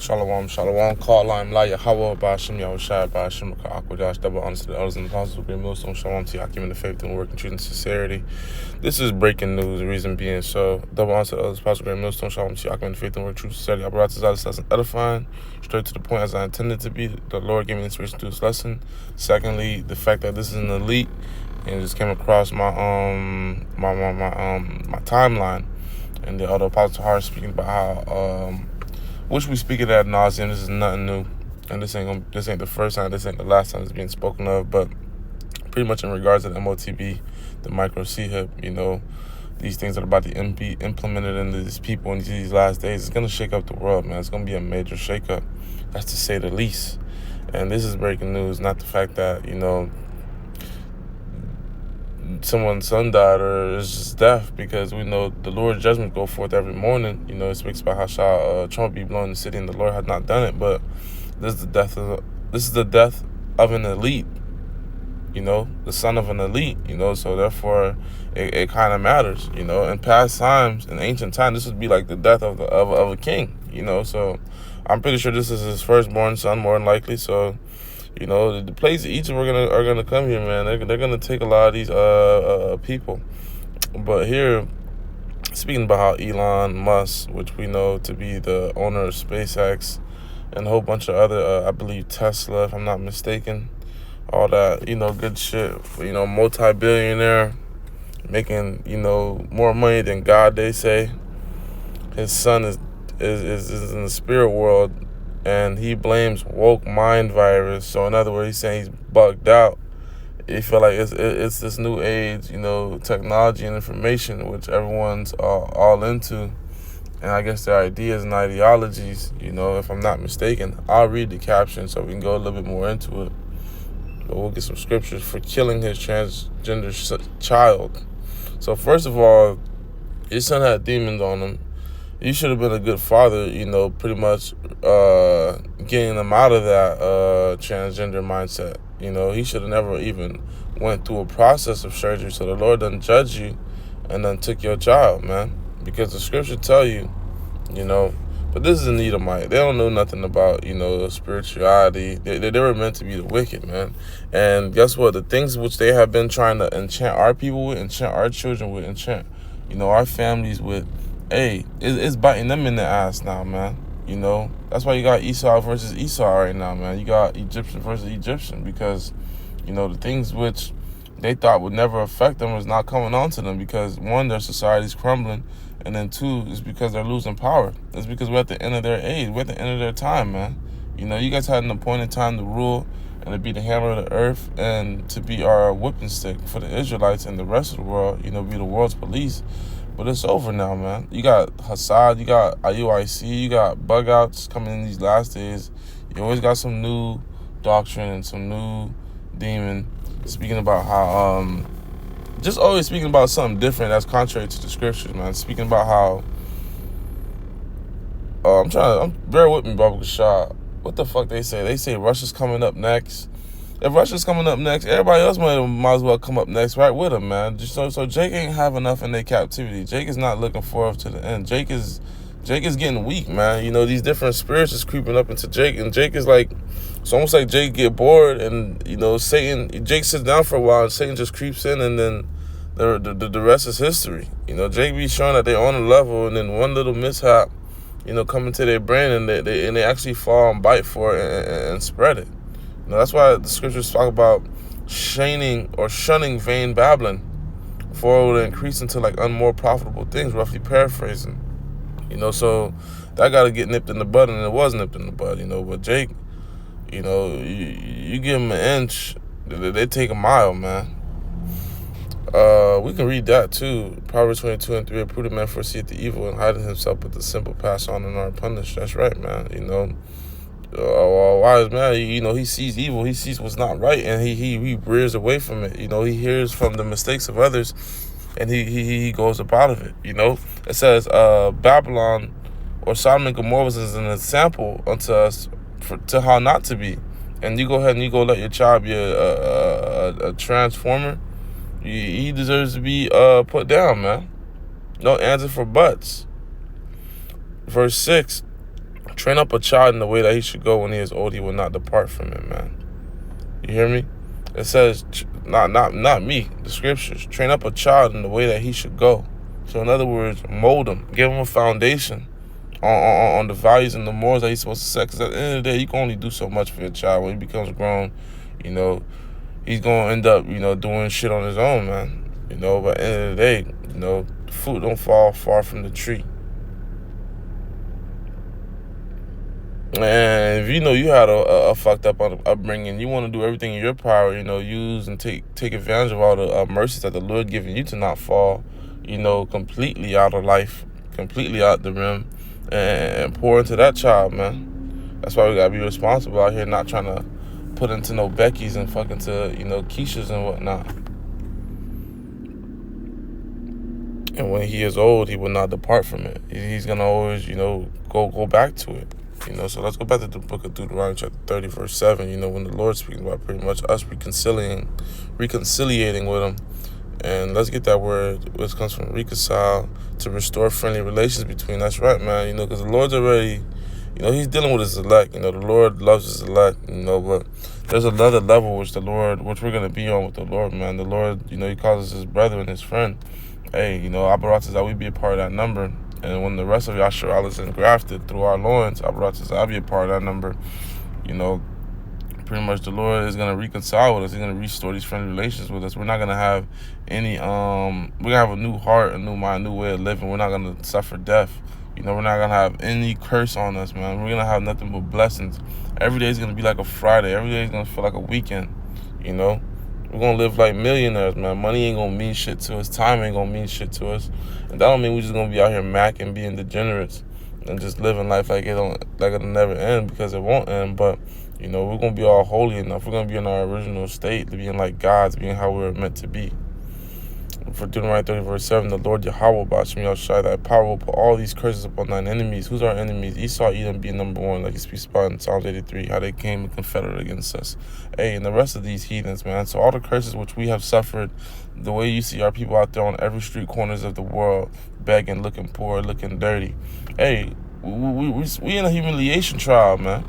Shalom, shalom, call line, la Yahweh, Bashim, Yahushai, Bashim, Akwajash, double honor to the elders and apostles, great millstone, shalom to Yakim in the faith and work and truth and sincerity. This is breaking news, the reason being so, double honor to the elders, apostles, great millstone, shalom to Yakim in the faith and work, truth and sincerity. I brought this out, this lesson edifying, straight to the point as I intended to be. The Lord gave me inspiration to this lesson. Secondly, the fact that this is an elite, and it just came across my timeline, and the other apostle Har speaking about how which we speak it ad nauseum. This is nothing new, and this ain't the first time, this ain't the last time it's being spoken of. But pretty much in regards to the motb, the micro c-hip, these things that are about to be implemented into these people in these last days, it's gonna shake up the world, man. It's gonna be a major shakeup. That's to say the least. And this is breaking news, not the fact that someone's son died or is just death, because we know the Lord's judgment go forth every morning. It speaks about how Trump be blowing the city and the Lord had not done it. But this is the death of an elite, the son of an elite, so therefore it kind of matters. In past times, in ancient times, this would be like the death of a king, so I'm pretty sure this is his firstborn son, more than likely. So the plagues of Egypt are gonna come here, man. They're gonna take a lot of these people. But here, speaking about how Elon, Musk, which we know to be the owner of SpaceX, and a whole bunch of other, I believe Tesla, if I'm not mistaken, all that, good shit. Multi-billionaire, making more money than God, they say. His son is in the spirit world, and he blames woke mind virus. So in other words, he's saying he's bugged out. He feel like it's this new age, technology and information, which everyone's all into. And I guess their ideas and ideologies, if I'm not mistaken. I'll read the caption so we can go a little bit more into it. But we'll get some scriptures for killing his transgender child. So first of all, his son had demons on him. You should have been a good father, pretty much getting them out of that transgender mindset. He should have never even went through a process of surgery. So the Lord done judge you and then took your child, man. Because the scripture tell you, but this is an Edomite. They don't know nothing about, spirituality. They were meant to be the wicked, man. And guess what? The things which they have been trying to enchant our people with, enchant our children with, enchant, our families with, hey, it's biting them in the ass now, man. That's why you got Esau versus Esau right now, man. You got Egyptian versus Egyptian, because, the things which they thought would never affect them is not coming on to them, because, one, their society's crumbling, and then two, is because they're losing power. It's because we're at the end of their age. We're at the end of their time, man. You guys had an appointed time to rule and to be the hammer of the earth and to be our whipping stick for the Israelites and the rest of the world, be the world's police. But it's over now, man. You got Hassad, you got IUIC, you got bug outs coming in these last days. You always got some new doctrine and some new demon speaking about how, just always speaking about something different that's contrary to the scriptures, man. Speaking about how, bear with me, Baba Shah. What the fuck they say? They say Russia's coming up next. If Russia's coming up next, everybody else might as well come up next right with him, man. So Jake ain't have enough in their captivity. Jake is not looking forward to the end. Jake is getting weak, man. These different spirits is creeping up into Jake, and Jake is like, it's almost like Jake get bored, and Jake sits down for a while, and Satan just creeps in, and then the rest is history. Jake be showing that they're on a level, and then one little mishap, come into their brain, and they actually fall and bite for it and spread it. That's why the scriptures talk about shunning vain babbling, for it will increase into like unmore profitable things, roughly paraphrasing. So that got to get nipped in the bud, and it was nipped in the bud, But Jake, you give him an inch, they take a mile, man. We can read that too. Proverbs 22:3, a prudent man foreseeth the evil and hiding himself, but the simple pass on and are punished. That's right, man. A wise man, he sees evil, he sees what's not right, and he rears away from it. He hears from the mistakes of others, and he goes up out of it. It says Babylon or Sodom and Gomorrah is an example unto us to how not to be. And you go ahead and you go let your child be a transformer. He deserves to be put down, man. No answer for buts. Verse 6. Train up a child in the way that he should go. When he is old, he will not depart from it, man. You hear me? It says, not me, the scriptures. Train up a child in the way that he should go. So in other words, mold him. Give him a foundation on the values and the morals that he's supposed to set. Because at the end of the day, you can only do so much for your child. When he becomes grown, you know, he's going to end up, you know, doing shit on his own, man. You know, but at the end of the day, you know, the fruit don't fall far from the tree. And if you know you had a fucked up upbringing, you want to do everything in your power, you know, use and take advantage of all the mercies that the Lord given you to not fall, you know, completely out of life, completely out the rim, and pour into that child, man. That's why we gotta be responsible out here, not trying to put into no Becky's and fucking to, you know, Keishas and whatnot. And when he is old, he will not depart from it. He's gonna always, you know, go back to it. You know, so let's go back to the book of Deuteronomy chapter 30, verse 7, you know, when the Lord's speaking about pretty much us reconciliating with him. And let's get that word, which comes from reconcile, to restore friendly relations between. That's right, man, you know, because the Lord's already, you know, he's dealing with his elect. You know, the Lord loves his elect, you know, but there's another level which we're going to be on with the Lord, man. The Lord, you know, he calls us his brother and his friend. Hey, you know, Abaratas, we be a part of that number. And when the rest of Yasharal is engrafted through our loins, Abaratas, I'll be a part of that number. You know, pretty much the Lord is going to reconcile with us. He's going to restore these friendly relations with us. We're not going to have any, we're going to have a new heart, a new mind, a new way of living. We're not going to suffer death. You know, we're not going to have any curse on us, man. We're going to have nothing but blessings. Every day is going to be like a Friday. Every day is going to feel like a weekend, you know. We're going to live like millionaires, man. Money ain't going to mean shit to us. Time ain't going to mean shit to us. And that don't mean we're just going to be out here macking, being degenerates, and just living life like it'll never end, because it won't end. But, you know, we're going to be all holy enough. We're going to be in our original state, to being like gods, being how we were meant to be. For Deuteronomy 30, verse 7, the Lord Yahweh, Bashim Yahushai, thy power will put all these curses upon thine enemies. Who's our enemies? Esau, Edom being number one, like he speaks about in Psalms 83, how they came and confederate against us. Hey, and the rest of these heathens, man. So all the curses which we have suffered, the way you see our people out there on every street corners of the world, begging, looking poor, looking dirty. Hey, we in a humiliation trial, man.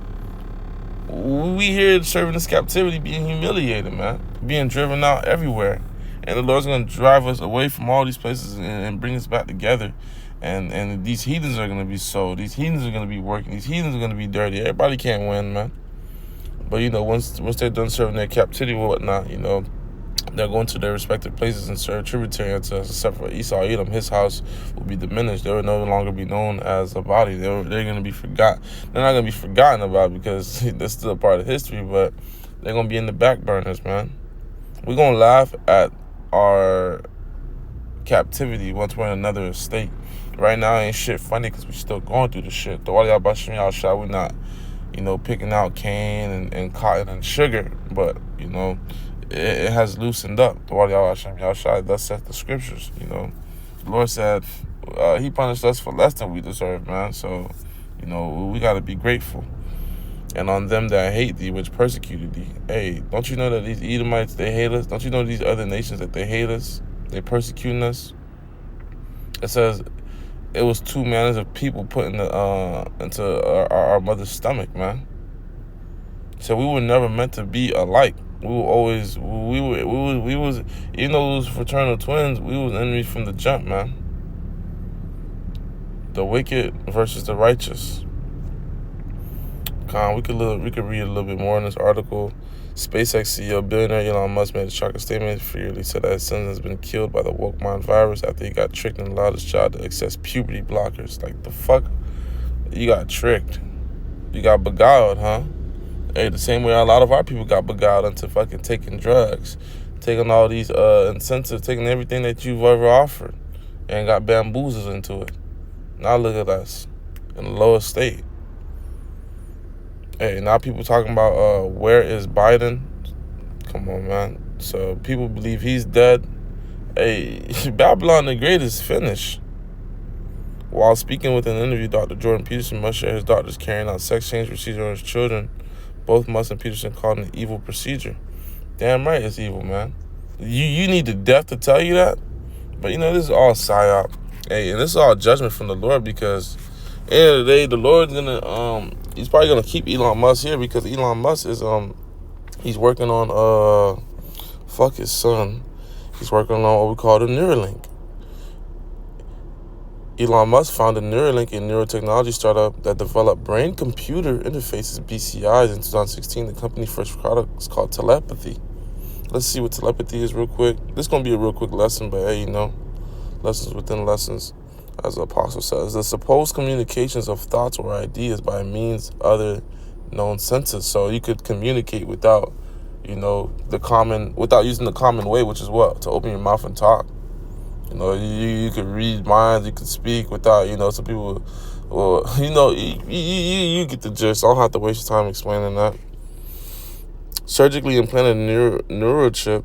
We here serving this captivity, being humiliated, man. Being driven out everywhere. And the Lord's going to drive us away from all these places and bring us back together. And these heathens are going to be sold. These heathens are going to be working. These heathens are going to be dirty. Everybody can't win, man. But, you know, once they're done serving their captivity or whatnot, you know, they're going to their respective places and serve tributary unto us. Except for Esau, Edom, his house will be diminished. They will no longer be known as a body. They're going to be forgotten. They're not going to be forgotten about, because that's still a part of history, but they're going to be in the back burners, man. We're going to laugh at our captivity once we're in another state. Right now ain't shit funny, because we're still going through the shit. The Wali Abashim Yahushai, we're not, you know, picking out cane and cotton and sugar, but, you know, it has loosened up. The Wali Abashim Yahushai, thus saith the scriptures, you know. The Lord said he punished us for less than we deserve, man. So, you know, we got to be grateful. And on them that hate thee, which persecuted thee. Hey, don't you know that these Edomites, they hate us? Don't you know these other nations that they hate us? They persecuting us? It says it was 2 manners of people put into our mother's stomach, man. So we were never meant to be alike. We was, even though we was fraternal twins, we was enemies from the jump, man. The wicked versus the righteous. We could read a little bit more in this article. SpaceX CEO billionaire Elon Musk made a shocking statement. He said that his son has been killed by the woke mind virus after he got tricked and allowed his child to access puberty blockers. Like, the fuck? You got tricked. You got beguiled, huh? Hey, the same way a lot of our people got beguiled into fucking taking drugs, taking all these incentives, taking everything that you've ever offered, and got bamboozled into it. Now look at us in the lowest state. Hey, now people talking about where is Biden? Come on, man. So people believe he's dead. Hey, Babylon the Great is finished. While speaking with an interview, Dr. Jordan Peterson must share his daughter's carrying out sex change procedure on his children. Both Musk and Peterson called it an evil procedure. Damn right it's evil, man. You need the death to tell you that? But, you know, this is all psyop. Hey, and this is all judgment from the Lord, because end of the day, the Lord's gonna he's probably gonna keep Elon Musk here because Elon Musk is he's working on fuck his son. He's working on what we call the Neuralink. Elon Musk founded Neuralink, a neurotechnology startup that developed brain-computer interfaces, BCIs, in 2016. The company's first product is called telepathy. Let's see what telepathy is real quick. This is going to be a real quick lesson, but hey, lessons within lessons, as the apostle says. The supposed communications of thoughts or ideas by means other known senses. So you could communicate without, without using the common way, which is what? To open your mouth and talk. You could read minds, you could speak without, some people, you get the gist. I don't have to waste your time explaining that. Surgically implanted neurochip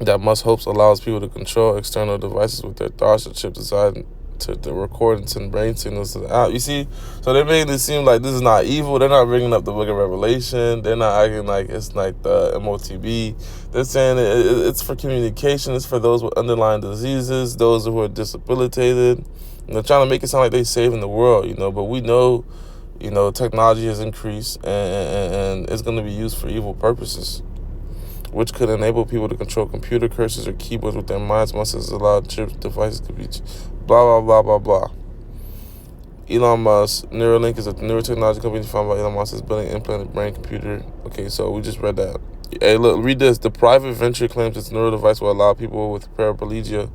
that Musk hopes allows people to control external devices with their thoughts. The chip designed to record and send brain signals to the app. You see, so they're making it seem like this is not evil. They're not bringing up the Book of Revelation. They're not acting like it's like the motb. They're saying it's for communication. It's for those with underlying diseases, those who are disabilitated. They're trying to make it sound like they're saving the world, but we know, technology has increased and it's going to be used for evil purposes, which could enable people to control computer cursors or keyboards with their minds. Musk has allowed chips devices to be blah, blah, blah, blah, blah. Elon Musk, Neuralink is a neurotechnology company founded by Elon Musk is building implanted brain computer. Okay, so we just read that. Hey, look, read this. The private venture claims its neural device will allow people with paraplegia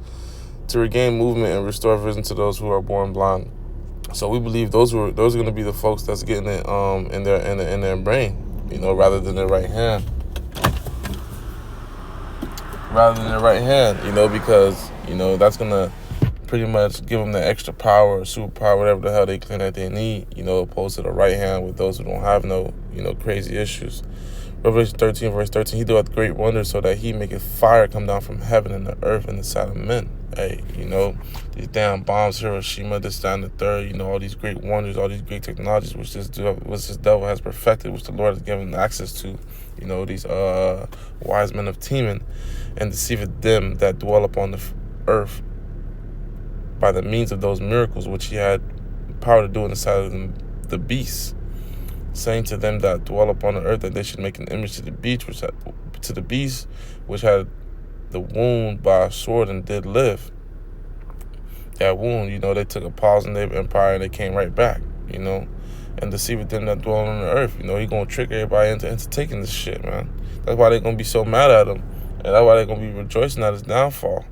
to regain movement and restore vision to those who are born blind. So we believe those are going to be the folks that's getting it in their brain, rather than their right hand. Because, that's going to pretty much give them the extra power, superpower, whatever the hell they claim that they need, opposed to the right hand with those who don't have no, crazy issues. Revelation 13, verse 13, he doeth great wonders so that he maketh fire come down from heaven and the earth in the sight of men. Hey, these damn bombs, Hiroshima, this, that, and the third, all these great wonders, all these great technologies, which this devil has perfected, which the Lord has given access to, these wise men of Teman, and deceiveth them that dwell upon the earth by the means of those miracles which he had power to do in the sight of the beast, saying to them that dwell upon the earth that they should make an image to the beast, which had the wound by a sword and did live. That wound, they took a pause in their empire and they came right back, and deceived them that dwell on the earth. He gonna trick everybody into taking this shit, man. That's why they're gonna be so mad at him, and that's why they're gonna be rejoicing at his downfall.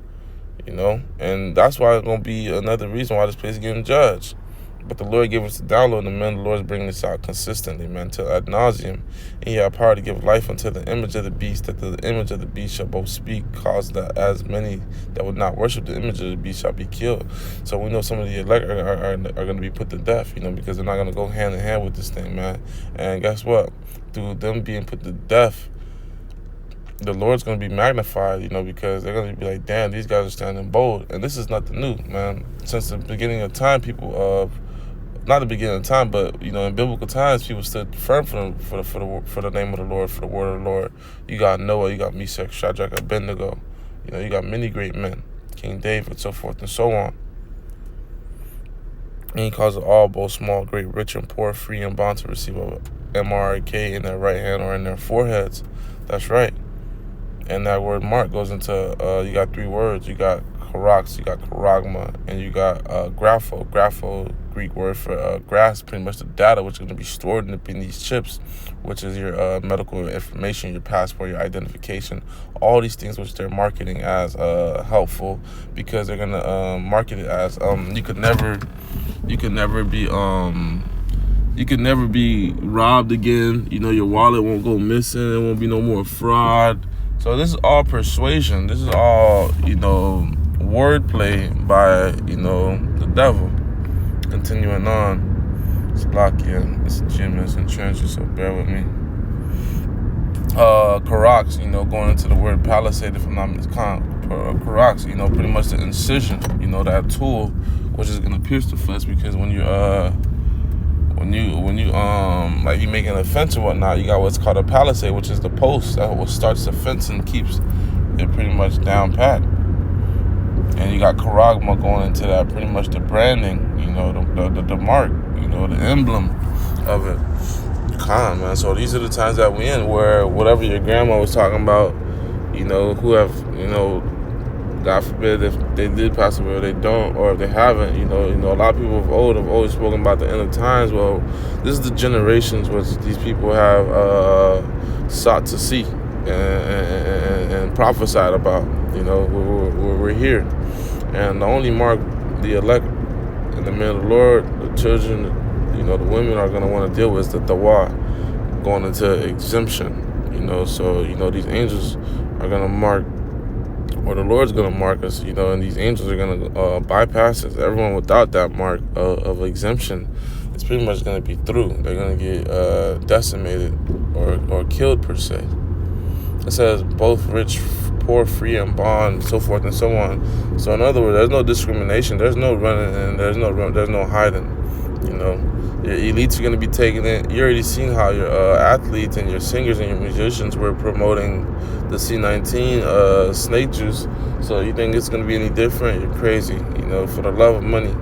And that's why it's going to be another reason why this place is getting judged. But the Lord gave us the download, and man, the Lord is bringing this out consistently, man, till ad nauseum. And he had power to give life unto the image of the beast, that the image of the beast shall both speak, cause that as many that would not worship the image of the beast shall be killed. So we know some of the elect are going to be put to death, because they're not going to go hand in hand with this thing, man. And guess what? Through them being put to death, the Lord's going to be magnified, because they're going to be like, damn, these guys are standing bold. And this is nothing new, man. Since the beginning of time, not the beginning of time, but, in biblical times, people stood firm for the name of the Lord, for the word of the Lord. You got Noah, you got Meshach, Shadrach, Abednego. You got many great men, King David, so forth and so on. And he calls it all, both small, great, rich, and poor, free and bond to receive a MRK in their right hand or in their foreheads. That's right. And that word mark goes into, you got three words. You got charax, you got charagma, and you got grapho. Grapho, Greek word for grasp, pretty much the data which is going to be stored in these chips, which is your medical information, your passport, your identification, all these things which they're marketing as helpful, because they're going to market it as you could never be robbed again. Your wallet won't go missing. There won't be no more fraud. So this is all persuasion. This is all, wordplay by, the devil. Continuing on. It's Lakia. It's Jim is in transit, so bear with me. Charax, going into the word palisade, if I'm not mistaken. Charax, pretty much the incision, that tool, which is going to pierce the flesh, because when you like you making a fence or whatnot, you got what's called a palisade, which is the post that what starts the fence and keeps it pretty much down pat. And you got charagma going into that, pretty much the branding, the mark. the emblem of it. Calm, man. So these are the times that we in where whatever your grandma was talking about, who have, God forbid if they did pass away or they don't, or if they haven't, a lot of people of old have always spoken about the end of times. Well, this is the generations which these people have sought to see and prophesied about. We're here, and the only mark the elect and the men of the Lord, the children, the women are going to want to deal with is the tawah, going into exemption. So these angels are going to mark, or the Lord's going to mark us, and these angels are going to bypass us. Everyone without that mark of exemption, it's pretty much going to be through. They're going to get decimated or killed, per se. It says both rich, poor, free, and bond, so forth and so on. So in other words, there's no discrimination. There's no running, and there's no hiding. Your elites are going to be taking it. You already seen how your athletes and your singers and your musicians were promoting the C19 snake juice. So you think it's going to be any different? You're crazy. For the love of money.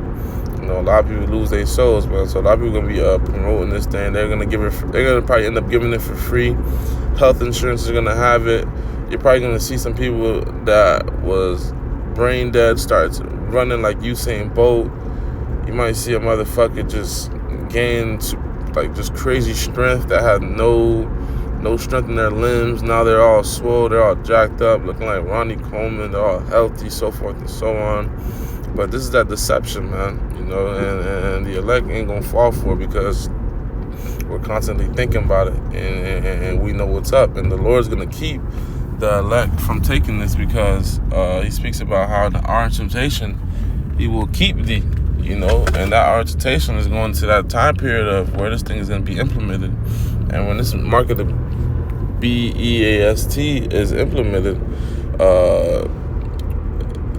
A lot of people lose their souls, man. So a lot of people are going to be promoting this thing. They're going to give it. They're going to probably end up giving it for free. Health insurance is going to have it. You're probably going to see some people that was brain dead start running like Usain Bolt. You might see a motherfucker just gain just crazy strength that had no strength in their limbs. Now they're all swole, they're all jacked up, looking like Ronnie Coleman. They're all healthy, so forth and so on. But this is that deception, man. And the elect ain't gonna fall for it because we're constantly thinking about it, and we know what's up. And the Lord's gonna keep the elect from taking this because he speaks about how in the hour of temptation he will keep thee. And that hour of temptation is going to that time period of where this thing is going to be implemented. And when this mark of the BEAST is implemented,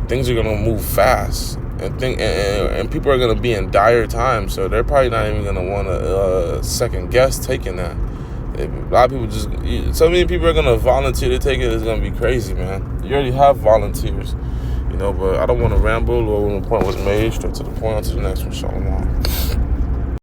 things are going to move fast. And people are going to be in dire times, so they're probably not even going to want to second guess taking that. A lot of people so many people are going to volunteer to take it. It's going to be crazy, man. You already have volunteers. But I don't want to ramble. Or when the point was made, straight to the point. On to the next one. Shalom.